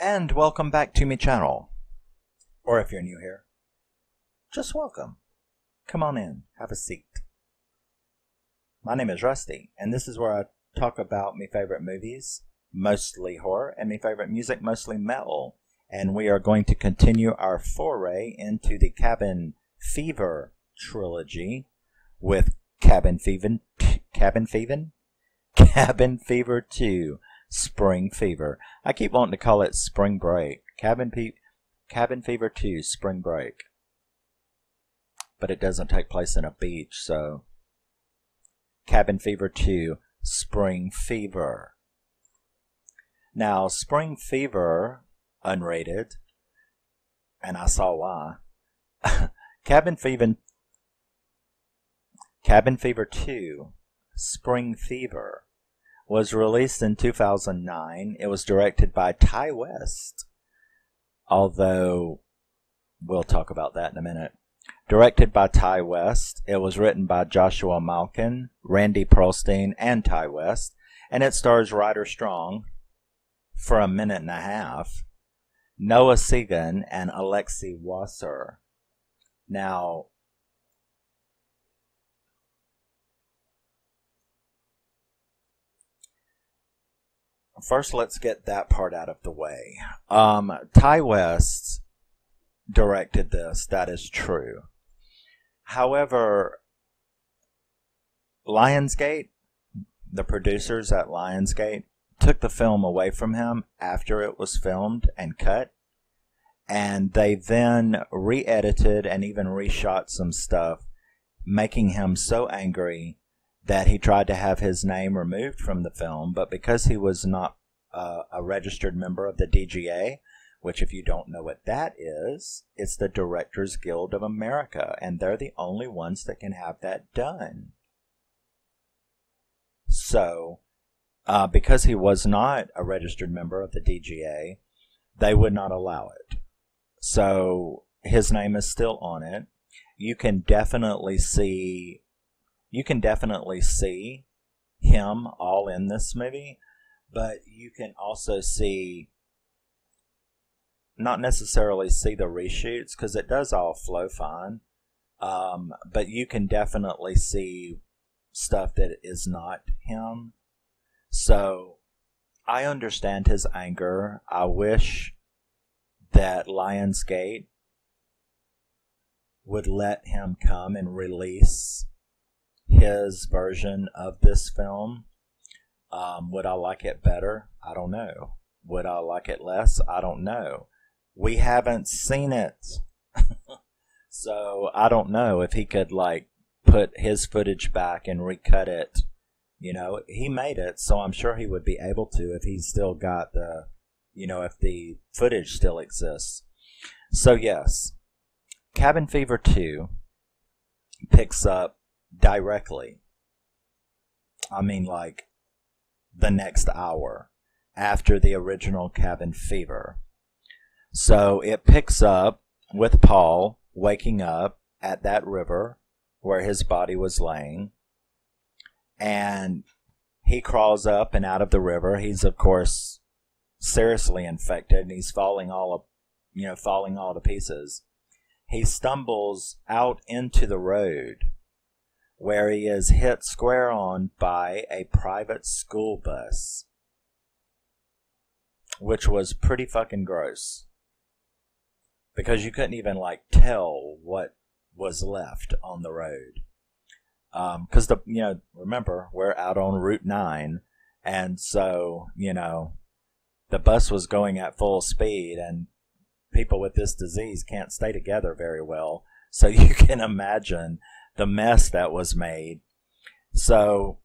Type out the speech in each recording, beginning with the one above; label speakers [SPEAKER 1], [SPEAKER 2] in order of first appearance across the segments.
[SPEAKER 1] And welcome back to my channel. Or if you're new here, just welcome. Come on in, have a seat. My name is Rusty, and this is where I talk about my favorite movies, mostly horror, and my favorite music, mostly metal. And we are going to continue our foray into the Cabin Fever trilogy with Cabin Fever 2, Spring Fever. I keep wanting to call it Spring Break. Cabin Fever 2, Spring Break. But it doesn't take place in a beach, so Cabin Fever 2, Spring Fever. Now, Spring Fever, unrated, and I saw why. Cabin Fever 2, Spring Fever, was released in 2009. It was directed by Ti West, although we'll talk about that in a minute. Directed by Ti West, it was written by Joshua Malkin, Randy Pearlstein, and Ti West, and it stars Ryder Strong for a minute and a half, Noah Segan, and Alexei Wasser. Now, first, let's get that part out of the way. Ti West directed this, that is true. However, Lionsgate, the producers at Lionsgate, took the film away from him after it was filmed and cut, and they then re-edited and even reshot some stuff, making him so angry that he tried to have his name removed from the film. But because he was not a registered member of the DGA, which, if you don't know what that is, it's the Directors Guild of America, and they're the only ones that can have that done. So, because he was not a registered member of the DGA, they would not allow it. So, his name is still on it. You can definitely see him all in this movie, but you can also see, not necessarily see the reshoots, because it does all flow fine, but you can definitely see stuff that is not him. So I understand his anger. I wish that Lionsgate would let him come and release his version of this film. Would I like it better? I don't know. Would I like it less? I don't know. We haven't seen it. So I don't know if he could put his footage back and recut it. You know, he made it, so I'm sure he would be able to if he's still got the, if the footage still exists. So yes, Cabin Fever 2 picks up directly, the next hour after the original Cabin Fever. So it picks up with Paul waking up at that river where his body was laying, and he crawls up and out of the river. He's, of course, seriously infected, and he's falling all to pieces. He stumbles out into the road, where he is hit square on by a private school bus, which was pretty fucking gross, because you couldn't even tell what was left on the road. Because remember, we're out on Route 9, and so, the bus was going at full speed, and people with this disease can't stay together very well. So you can imagine the mess that was made. So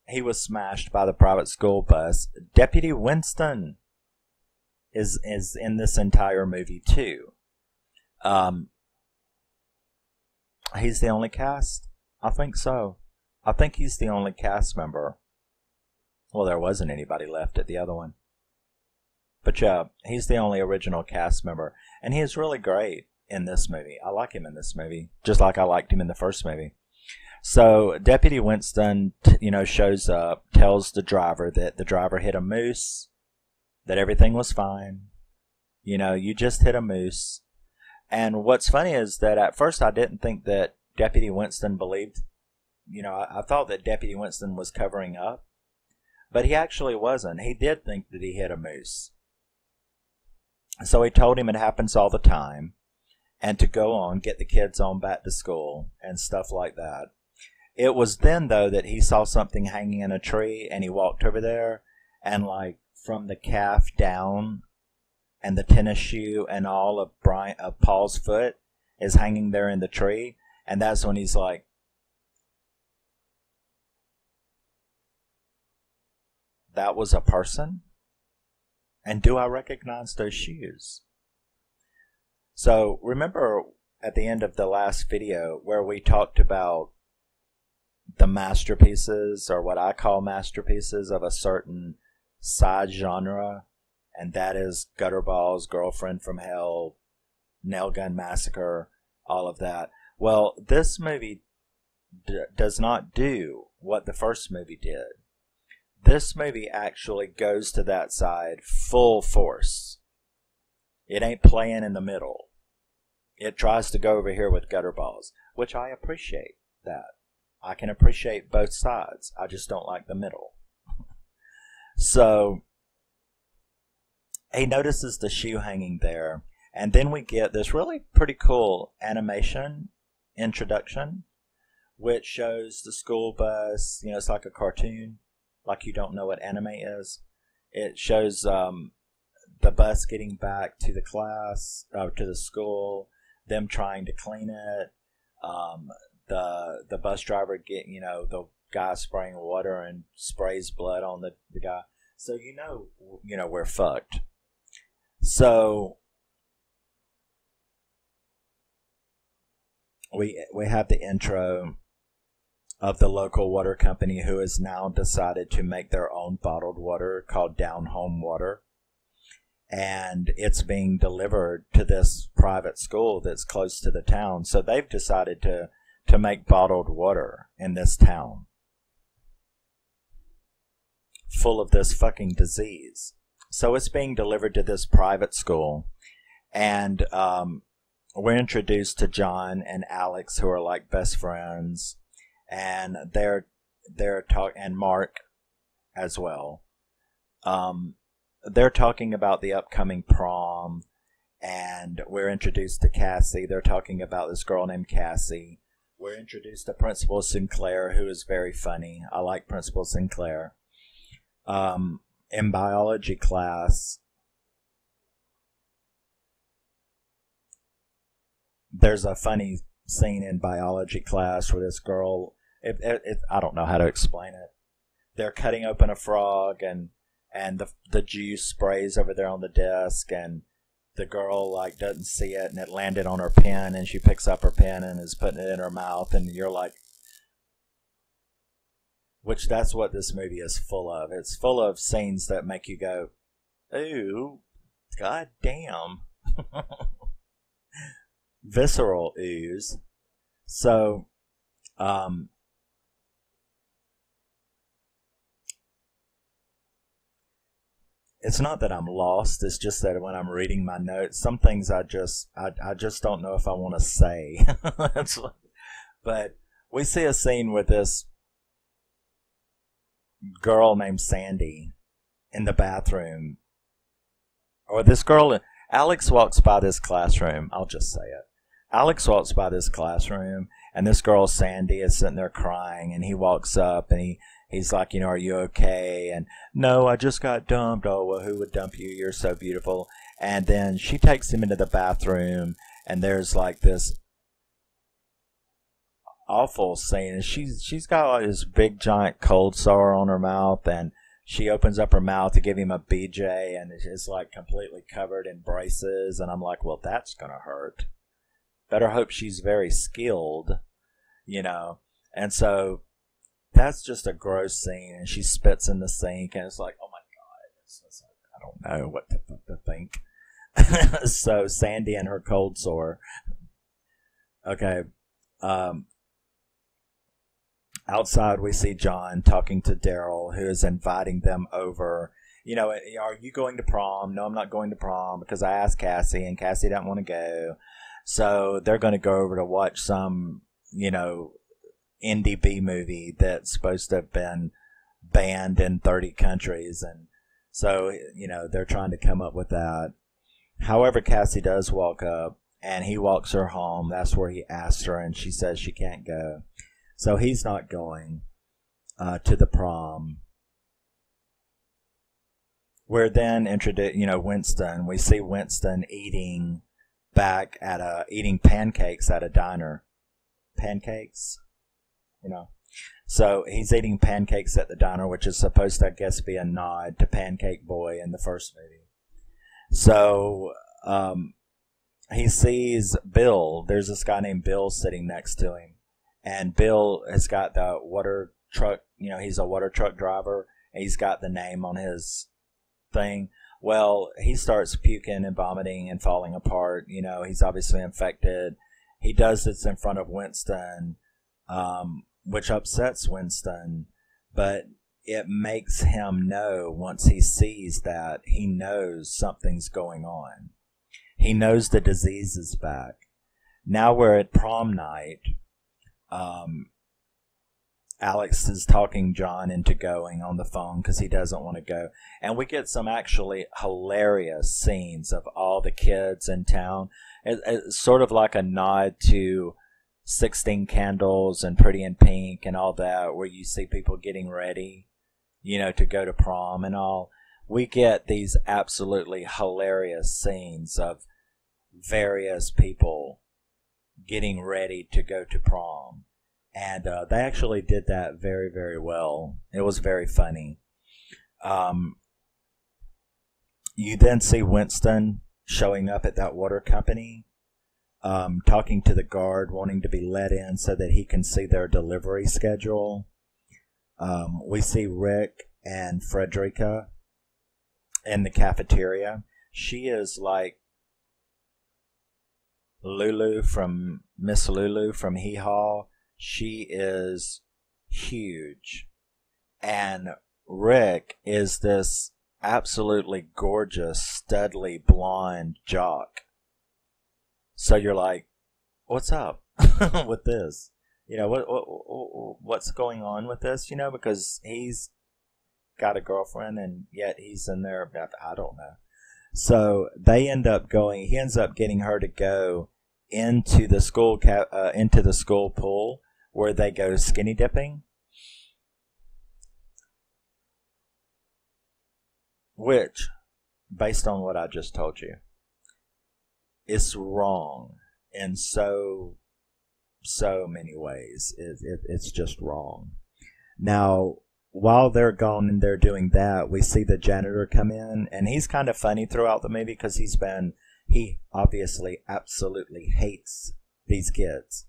[SPEAKER 1] he was smashed by the private school bus. Deputy Winston is in this entire movie too. He's the only cast? I think so. I think he's the only cast member. Well, there wasn't anybody left at the other one. But yeah, he's the only original cast member. And he is really great in this movie. I like him in this movie, just like I liked him in the first movie. So Deputy Winston, shows up, tells the driver that the driver hit a moose, that everything was fine, You know, you just hit a moose. And what's funny is that at first I didn't think that Deputy Winston believed, you know, I thought that Deputy Winston was covering up, but he actually wasn't. He did think that he hit a moose. So he told him it happens all the time and to go on, get the kids on back to school and stuff like that. It was then, though, that he saw something hanging in a tree and he walked over there and, like, from the calf down and the tennis shoe and all of Paul's foot is hanging there in the tree. And that's when he's like, that was a person? And do I recognize those shoes? So remember at the end of the last video where we talked about the masterpieces, or what I call masterpieces, of a certain side genre, and that is Gutterballs, Girlfriend from Hell, Nail Gun Massacre, all of that. Well, this movie does not do what the first movie did. This movie actually goes to that side full force. It ain't playing in the middle. It tries to go over here with Gutterballs, which I appreciate that. I can appreciate both sides. I just don't like the middle. So he notices the shoe hanging there, and then we get this really pretty cool animation introduction, which shows the school bus. You know, it's like a cartoon, like you don't know what anime is. It shows the bus getting back to the class, to the school, them trying to clean it, the bus driver getting, you know, the guy spraying water and sprays blood on the guy. So you know we're fucked. So we have the intro of the local water company who has now decided to make their own bottled water called Down Home Water. And it's being delivered to this private school that's close to the town. So they've decided to make bottled water in this town full of this fucking disease. So it's being delivered to this private school. And we're introduced to John and Alex, who are like best friends. And they're talking, and Mark as well. They're talking about the upcoming prom, and we're introduced to Cassie. They're talking about this girl named Cassie. We're introduced to Principal Sinclair, who is very funny. I like Principal Sinclair. In biology class, there's a funny scene in biology class where this girl, I don't know how to explain it. They're cutting open a frog, and the juice sprays over there on the desk, and the girl like doesn't see it, and it landed on her pen, and she picks up her pen and is putting it in her mouth, and you're like, which that's what this movie is full of. It's full of scenes that make you go, ooh, god damn. Visceral ooze. So, it's not that I'm lost. It's just that when I'm reading my notes, some things I just don't know if I want to say. But we see a scene with this girl named Sandy in the bathroom. Or this girl, Alex walks by this classroom. I'll just say it. Alex walks by this classroom, and this girl, Sandy, is sitting there crying, and he walks up, and he's like, you know, are you okay? And, no, I just got dumped. Oh, well, who would dump you? You're so beautiful. And then she takes him into the bathroom, and there's like this awful scene. And she's got like this big, giant cold sore on her mouth, and she opens up her mouth to give him a BJ, and it's like completely covered in braces. And I'm like, well, that's going to hurt. Better hope she's very skilled, you know. And so that's just a gross scene, and she spits in the sink, and it's like, oh my god, I don't know what to think. So Sandy and her cold sore. Okay. Outside we see John talking to Daryl, who is inviting them over. Are you going to prom? No, I'm not going to prom because I asked Cassie and Cassie didn't want to go. So they're going to go over to watch some, indie B movie that's supposed to have been banned in 30 countries. And so, they're trying to come up with that. However, Cassie does walk up and he walks her home. That's where he asks her and she says she can't go. So he's not going to the prom. We're then introduced, Winston. We see Winston eating pancakes at a diner. Pancakes? So he's eating pancakes at the diner, which is supposed to, I guess, be a nod to Pancake Boy in the first movie. So he sees Bill. There's this guy named Bill sitting next to him. And Bill has got the water truck, he's a water truck driver. And he's got the name on his thing. Well, he starts puking and vomiting and falling apart. He's obviously infected. He does this in front of Winston, which upsets Winston, but it makes him know once he sees that, he knows something's going on. He knows the disease is back. Now we're at prom night. Alex is talking John into going on the phone because he doesn't want to go. And we get some actually hilarious scenes of all the kids in town. It's sort of like a nod to 16 Candles and Pretty in Pink and all that, where you see people getting ready, to go to prom and all. We get these absolutely hilarious scenes of various people getting ready to go to prom. And they actually did that very, very well. It was very funny. You then see Winston showing up at that water company, talking to the guard, wanting to be let in so that he can see their delivery schedule. We see Rick and Frederica in the cafeteria. She is like Miss Lulu from Hee Haw. She is huge. And Rick is this absolutely gorgeous, studly blonde jock. So you're like, what's up with this? What's going on with this? Because he's got a girlfriend and yet he's in there. I don't know. So he ends up getting her to go into the school pool where they go skinny dipping, which, based on what I just told you, is wrong in so many ways. It's just wrong. Now, while they're gone and they're doing that, we see the janitor come in, and he's kind of funny throughout the movie because he obviously absolutely hates these kids.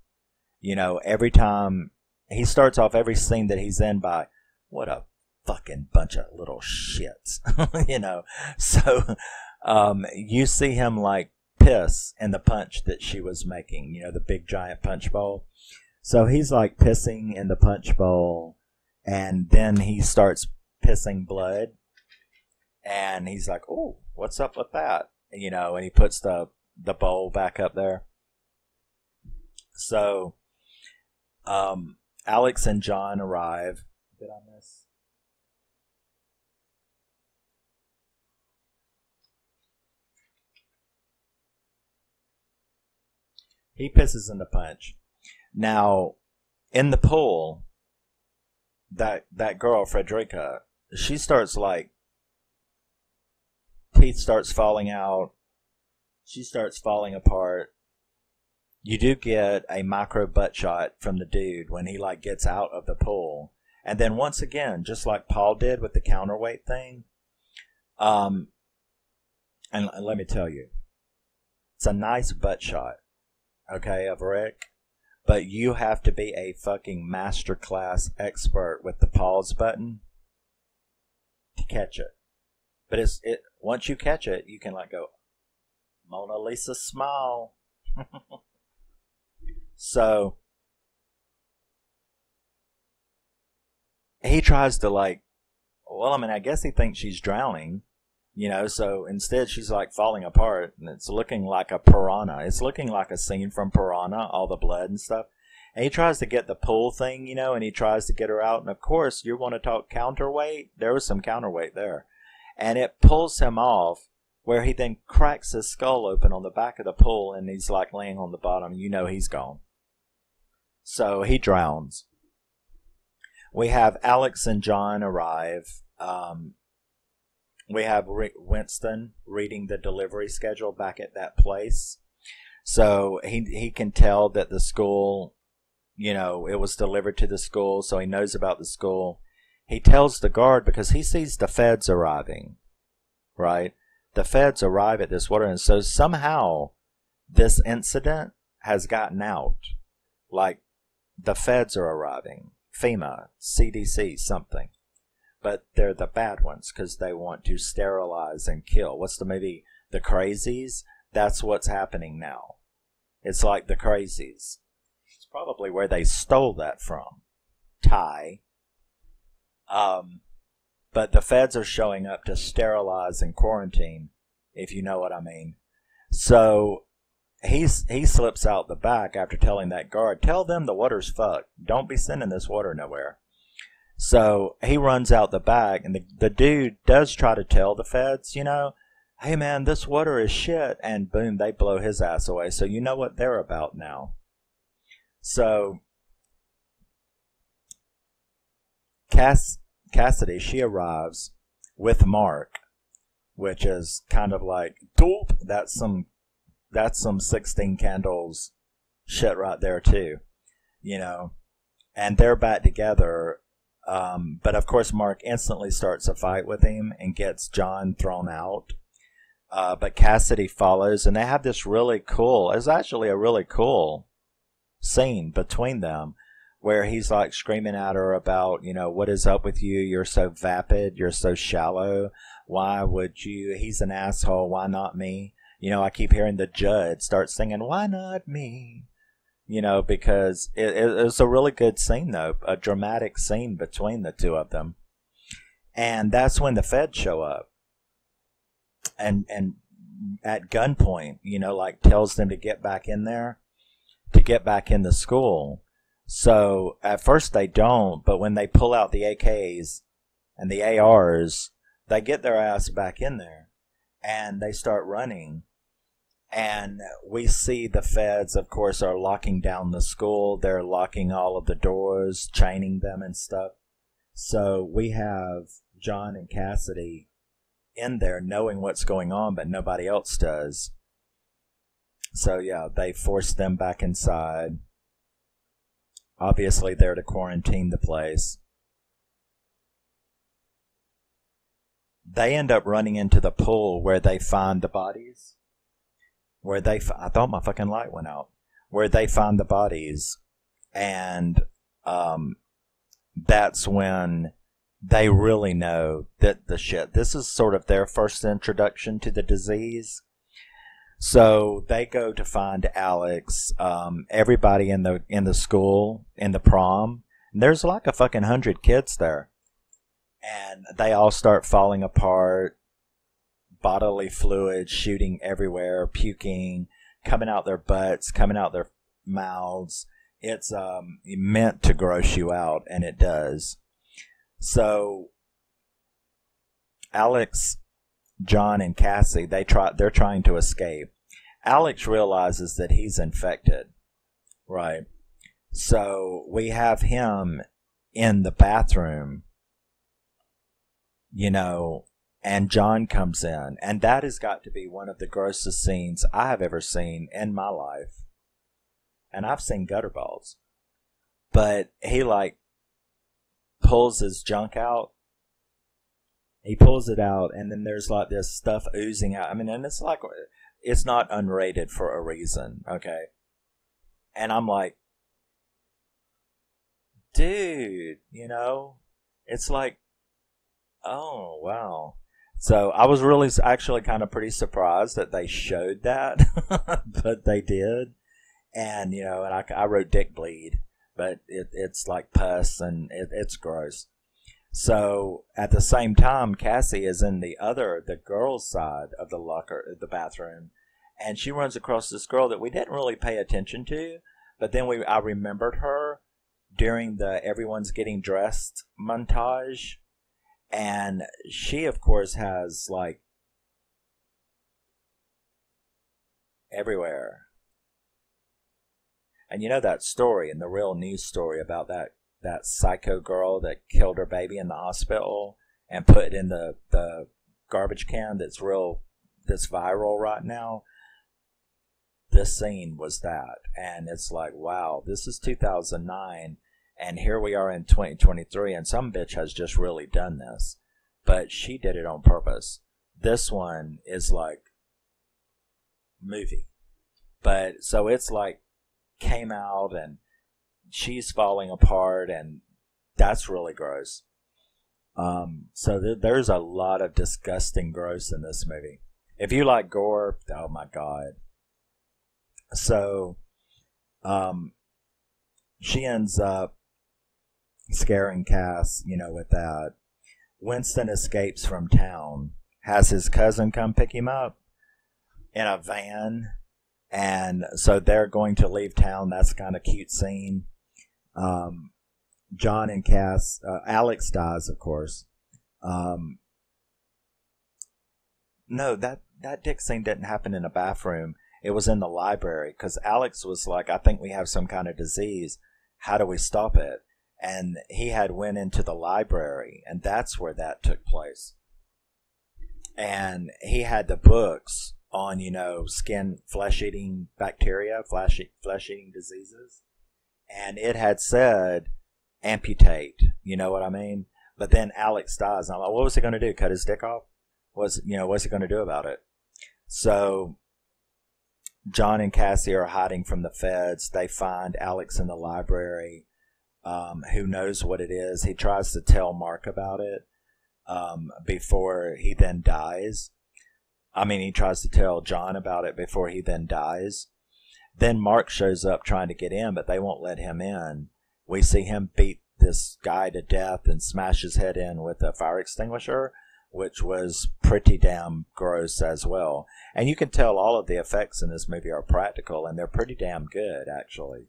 [SPEAKER 1] Every time he starts off every scene that he's in by, what a fucking bunch of little shits, So, you see him like piss in the punch that she was making, the big giant punch bowl. So he's like pissing in the punch bowl, and then he starts pissing blood, and he's like, "Oh, what's up with that?" And he puts the bowl back up there. So, Alex and John arrive. Did I miss? He pisses in the punch. Now, in the pool, that girl, Frederica, she starts like, teeth starts falling out. She starts falling apart. You do get a micro butt shot from the dude when he like gets out of the pool. And then once again, just like Paul did with the counterweight thing, and let me tell you, it's a nice butt shot, okay, of Rick, but you have to be a fucking masterclass expert with the pause button to catch it. But once you catch it, you can like go, Mona Lisa smile. So he tries to like Well, I mean, I guess he thinks she's drowning, so instead she's like falling apart and it's looking like a piranha. It's looking like a scene from Piranha, all the blood and stuff. And he tries to get the pull thing, and he tries to get her out. And of course, you want to talk counterweight? There was some counterweight there. And it pulls him off, where he then cracks his skull open on the back of the pool and he's like laying on the bottom. He's gone. So he drowns. We have Alex and John arrive. We have Winston reading the delivery schedule back at that place. So he can tell that the school, it was delivered to the school, so he knows about the school. He tells the guard because he sees the feds arriving, right? The feds arrive at this water, and so somehow this incident has gotten out. Like, the feds are arriving. FEMA, CDC, something. But they're the bad ones because they want to sterilize and kill. What's the movie? The Crazies? That's what's happening now. It's like The Crazies. It's probably where they stole that from. Ty. But the feds are showing up to sterilize and quarantine, if you know what I mean. So he slips out the back after telling that guard, tell them the water's fucked. Don't be sending this water nowhere. So he runs out the back, and the dude does try to tell the feds, hey man, this water is shit. And boom, they blow his ass away. So you know what they're about now. So Cassidy, she arrives with Mark, which is kind of like, dope. That's some 16 candles shit right there too, and they're back together. But of course Mark instantly starts a fight with him and gets John thrown out. But Cassidy follows, and they have this it's actually a really cool scene between them, where he's like screaming at her about, what is up with you? You're so vapid. You're so shallow. Why would you? He's an asshole. Why not me? I keep hearing the judge start singing, why not me? Because it's a really good scene, though. A dramatic scene between the two of them. And that's when the feds show up. And at gunpoint, like tells them to get back in there, to get back in the school. So at first they don't, but when they pull out the AKs and the ARs, they get their ass back in there and they start running. And we see the feds, of course, are locking down the school. They're locking all of the doors, chaining them and stuff. So we have John and Cassidy in there knowing what's going on, but nobody else does. So yeah, they force them back inside. Obviously, they're to quarantine the place. They end up running into the pool where they find the bodies. I thought my fucking light went out. Where they find the bodies. And that's when they really know that this is sort of their first introduction to the disease. So they go to find Alex, everybody in the school, in the prom. And there's like a fucking 100 kids there. And they all start falling apart, bodily fluids shooting everywhere, puking, coming out their butts, coming out their mouths. It's meant to gross you out, and it does. So Alex, John, and Cassie, they're trying to escape. Alex realizes that he's infected, right? So we have him in the bathroom, and John comes in, and that has got to be one of the grossest scenes I have ever seen in my life. And I've seen gutter balls, but he pulls his junk out. He pulls it out, and then there's like this stuff oozing out. I mean, and it's like, it's not unrated for a reason, okay? And I'm like, dude, it's like, oh, wow. So I was really actually kind of pretty surprised that they showed that, but they did. And, and I wrote dick bleed, but it's like pus and it's gross. So at the same time, Cassie is in the girls' side of the bathroom, and she runs across this girl that we didn't really pay attention to, but then I remembered her during the everyone's getting dressed montage, and she of course has like everywhere. And you know that story and the real news story about that psycho girl that killed her baby in the hospital and put it in the garbage can that's viral right now. This scene was that, and it's like, wow, this is 2009, and here we are in 2023, and some bitch has just really done this, but she did it on purpose. This one is like movie, but so it's like came out and she's falling apart, and that's really gross. So there's a lot of disgusting gross in this movie. If you like gore, oh my god. So she ends up scaring Cass, with that. Winston escapes from town, has his cousin come pick him up in a van, and so they're going to leave town. That's kind of cute scene. John and Cass, Alex dies, of course. No, that dick scene didn't happen in a bathroom. It was in the library, because Alex was like, I think we have some kind of disease. How do we stop it? And he had went into the library, and that's where that took place. And he had the books on, skin, flesh-eating bacteria, flesh-eating diseases. And it had said, amputate, you know what I mean? But then Alex dies, and I'm like, what was he going to do? Cut his dick off? What's he going to do about it? So John and Cassie are hiding from the feds. They find Alex in the library. Who knows what it is? He tries to tell Mark about it before he then dies. He tries to tell John about it before he then dies. Then Mark shows up trying to get in, but they won't let him in. We see him beat this guy to death and smash his head in with a fire extinguisher, which was pretty damn gross as well. And you can tell all of the effects in this movie are practical, and they're pretty damn good, actually.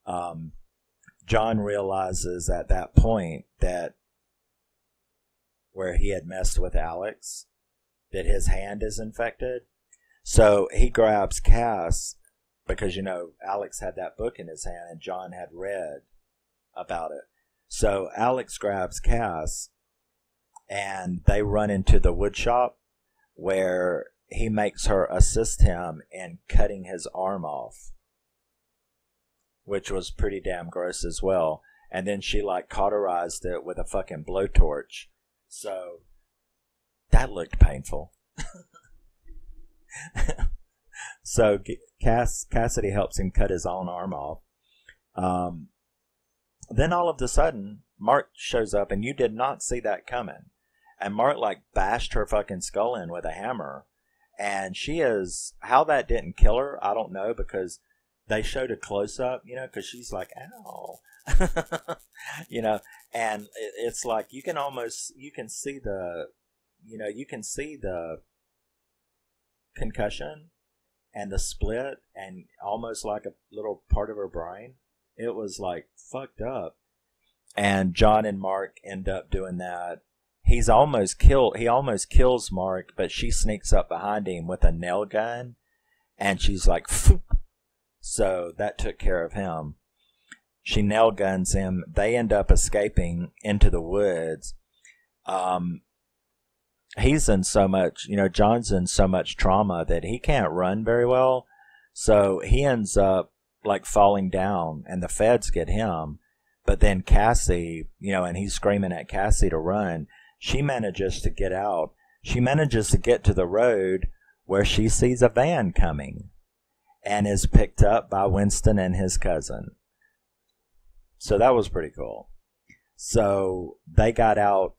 [SPEAKER 1] John realizes at that point that where he had messed with Alex, that his hand is infected. So he grabs Cass, because, Alex had that book in his hand and John had read about it. So Alex grabs Cass and they run into the wood shop where he makes her assist him in cutting his arm off, which was pretty damn gross as well. And then she cauterized it with a fucking blowtorch. So that looked painful. So Cassidy helps him cut his own arm off. Then all of a sudden, Mark shows up, and you did not see that coming. And Mark bashed her fucking skull in with a hammer. And how that didn't kill her, I don't know, because they showed a close up, because she's like, ow. And it's like you can see the concussion and the split and almost like a little part of her brain. It was fucked up. And John and Mark end up doing that. He almost kills Mark, but she sneaks up behind him with a nail gun, and she's like, phoop. So that took care of him. She nail guns him. They end up escaping into the woods. He's in so much, John's in so much trauma that he can't run very well. So he ends up falling down, and the feds get him. But then Cassie, and he's screaming at Cassie to run. She manages to get out. She manages to get to the road where she sees a van coming and is picked up by Winston and his cousin. So that was pretty cool. So they got out.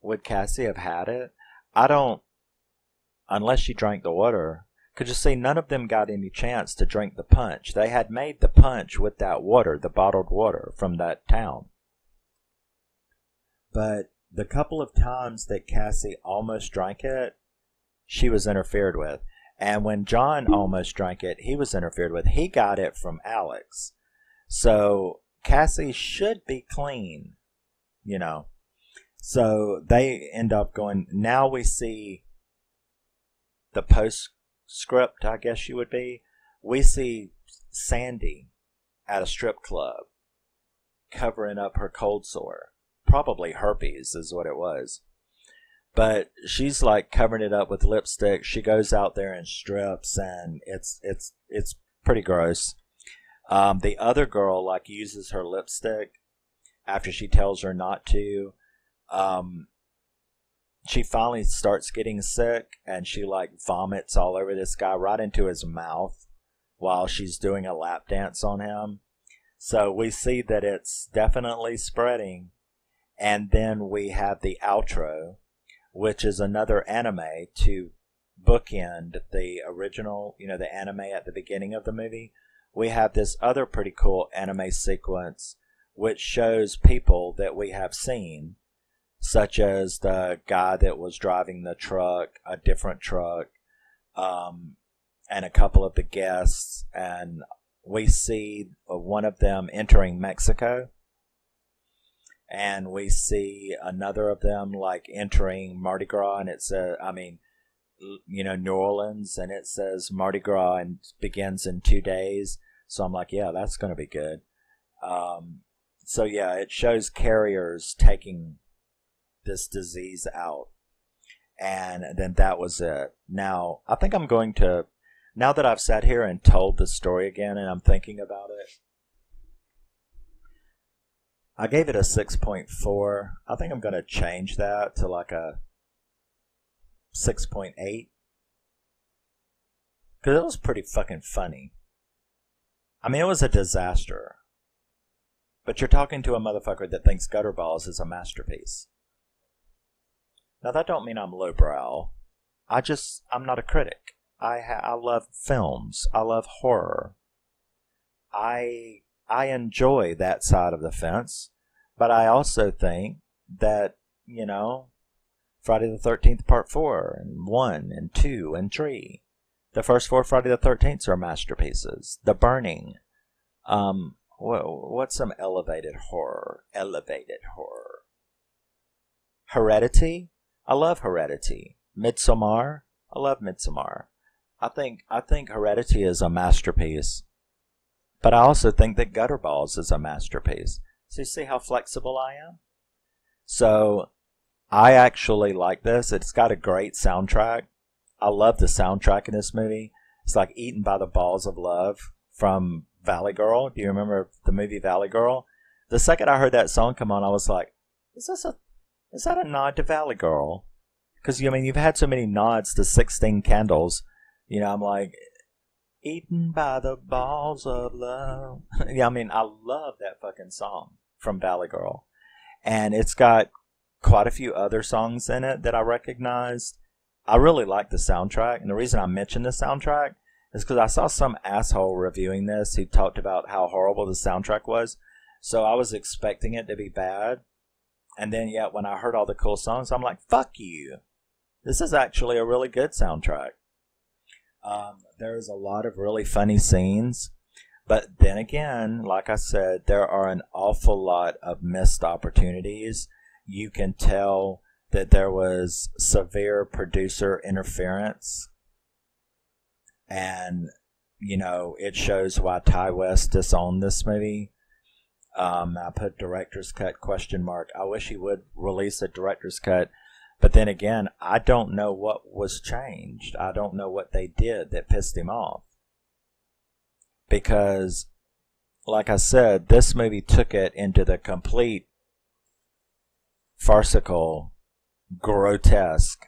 [SPEAKER 1] Would Cassie have had it? I don't, unless she drank the water, Because you see, none of them got any chance to drink the punch. They had made the punch with that water, the bottled water from that town. But the couple of times that Cassie almost drank it, she was interfered with. And when John almost drank it, he was interfered with. He got it from Alex. So Cassie should be clean, you know. So they end up going, now we see the postscript, I guess you would be. We see Sandy at a strip club covering up her cold sore. Probably herpes is what it was. But she's like covering it up with lipstick. She goes out there and strips, and it's pretty gross. The other girl like uses her lipstick after she tells her not to. She finally starts getting sick, and she like vomits all over this guy right into his mouth while she's doing a lap dance on him. So we see that it's definitely spreading. And then we have the outro, which is another anime to bookend the original, you know, the anime at the beginning of the movie. We have this other pretty cool anime sequence which shows people that we have seen, such as the guy that was driving the truck, a different truck, and a couple of the guests. And we see one of them entering Mexico. And we see another of them like entering Mardi Gras, and it's New Orleans, and it says Mardi Gras and begins in 2 days. So I'm like, yeah, that's going to be good. So yeah, it shows carriers taking this disease out, and then that was it. Now I think I'm going to, now that I've sat here and told the story again, and I'm thinking about it. I gave it a 6.4. I think I'm going to change that to like a 6.8. Because it was pretty fucking funny. I mean, it was a disaster. But you're talking to a motherfucker that thinks Gutterballs is a masterpiece. Now, that don't mean I'm lowbrow. I'm not a critic. I love films. I love horror. I enjoy that side of the fence, but I also think that, you know, Friday the 13th Part 4 and 1 and 2 and 3, the first 4 Friday the 13ths are masterpieces. The Burning, what's some elevated horror? Heredity, I love Heredity. Midsommar, I love Midsommar. I think Heredity is a masterpiece. But I also think that Gutterballs is a masterpiece. So you see how flexible I am? So I actually like this. It's got a great soundtrack. I love the soundtrack in this movie. It's like Eaten by the Balls of Love from Valley Girl. Do you remember the movie Valley Girl? The second I heard that song come on, I was like, is that a nod to Valley Girl? Because, I mean, you've had so many nods to 16 Candles. You know, I'm like, Eaten by the Balls of Love. Yeah, I mean, I love that fucking song from Valley Girl. And it's got quite a few other songs in it that I recognized. I really like the soundtrack. And the reason I mentioned the soundtrack is because I saw some asshole reviewing this who talked about how horrible the soundtrack was. So I was expecting it to be bad. And then, yeah, when I heard all the cool songs, I'm like, fuck you. This is actually a really good soundtrack. There's a lot of really funny scenes, but then again, like I said, there are an awful lot of missed opportunities. You can tell that there was severe producer interference, and, you know, it shows why Ty West disowned this movie. I put director's cut ? I wish he would release a director's cut. But then again, I don't know what was changed. I don't know what they did that pissed him off. Because, like I said, this movie took it into the complete farcical, grotesque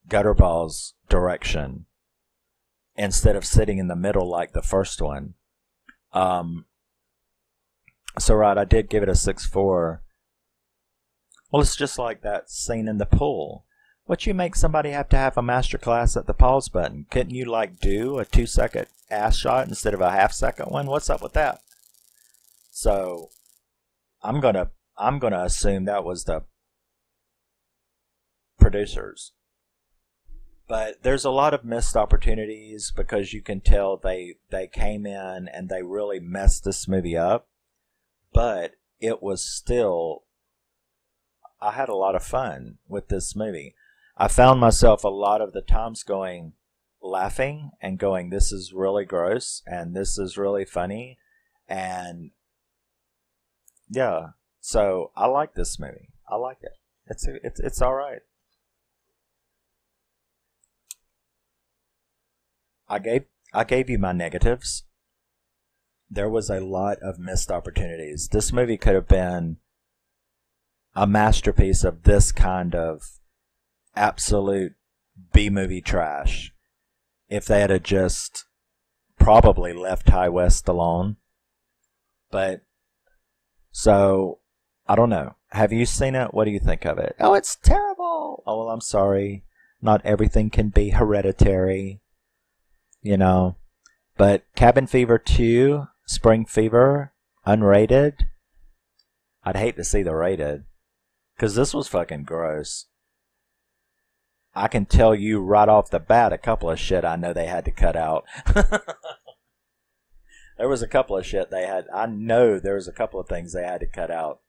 [SPEAKER 1] Gutterballs direction instead of sitting in the middle like the first one. So, right, I did give it a 6.4. Well, it's just like that scene in the pool What you make somebody have to have a master class at the pause button? Couldn't you like do a 2-second ass shot instead of a half-second one? What's up with that? So I'm gonna assume that was the producers. But there's a lot of missed opportunities because you can tell they came in and they really messed this movie up. But it was still, I had a lot of fun with this movie. I found myself a lot of the times laughing and going, this is really gross and this is really funny. And yeah, so I like this movie. I like it. It's all right. I gave you my negatives. There was a lot of missed opportunities. This movie could have been a masterpiece of this kind of absolute B-movie trash if they had just probably left Ty West alone. But, so, I don't know. Have you seen it? What do you think of it? Oh, it's terrible! Oh, well, I'm sorry. Not everything can be Hereditary. You know. But Cabin Fever 2, Spring Fever, unrated. I'd hate to see the rated. Because this was fucking gross. I can tell you right off the bat a couple of shit I know they had to cut out. There was a couple of shit they had. I know there was a couple of things they had to cut out.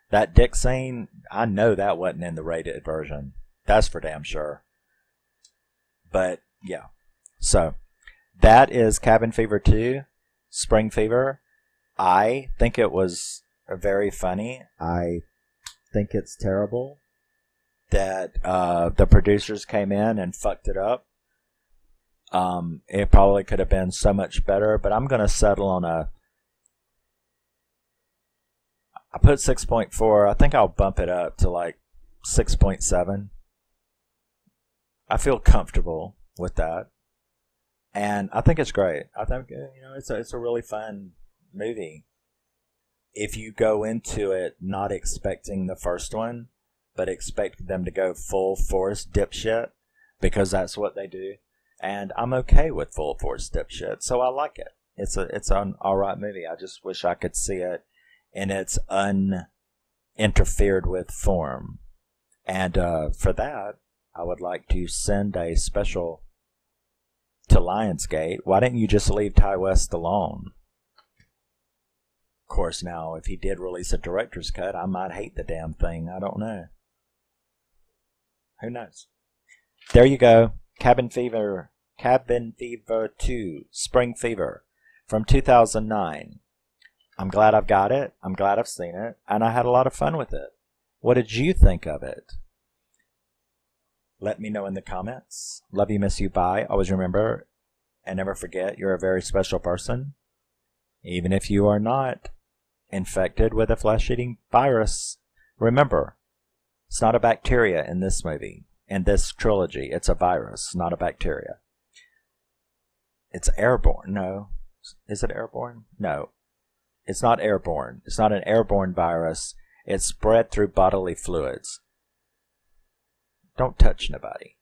[SPEAKER 1] That dick scene, I know that wasn't in the rated version. That's for damn sure. But, yeah. So, that is Cabin Fever 2, Spring Fever. I think it was very funny. I think it's terrible that the producers came in and fucked it up. It probably could have been so much better, but I'm going to settle on I put 6.4. I think I'll bump it up to like 6.7. I feel comfortable with that. And I think it's great. I think it's a really fun movie. If you go into it not expecting the first one, but expect them to go full force dipshit, because that's what they do. And I'm okay with full force dipshit, so I like it. It's an alright movie. I just wish I could see it in its uninterfered with form. And for that, I would like to send a special to Lionsgate. Why didn't you just leave Ty West alone? Of course, now, if he did release a director's cut, I might hate the damn thing. I don't know. Who knows? There you go. Cabin Fever 2, Spring Fever, from 2009. I'm glad I've got it. I'm glad I've seen it. And I had a lot of fun with it. What did you think of it? Let me know in the comments. Love you, miss you, bye. Always remember and never forget you're a very special person. Even if you are not infected with a flesh-eating virus. Remember, it's not a bacteria in this movie. In this trilogy, it's a virus, not a bacteria. It's airborne. No. Is it airborne? No. It's not airborne. It's not an airborne virus. It's spread through bodily fluids. Don't touch nobody.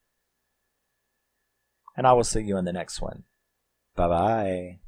[SPEAKER 1] And I will see you in the next one. Bye-bye.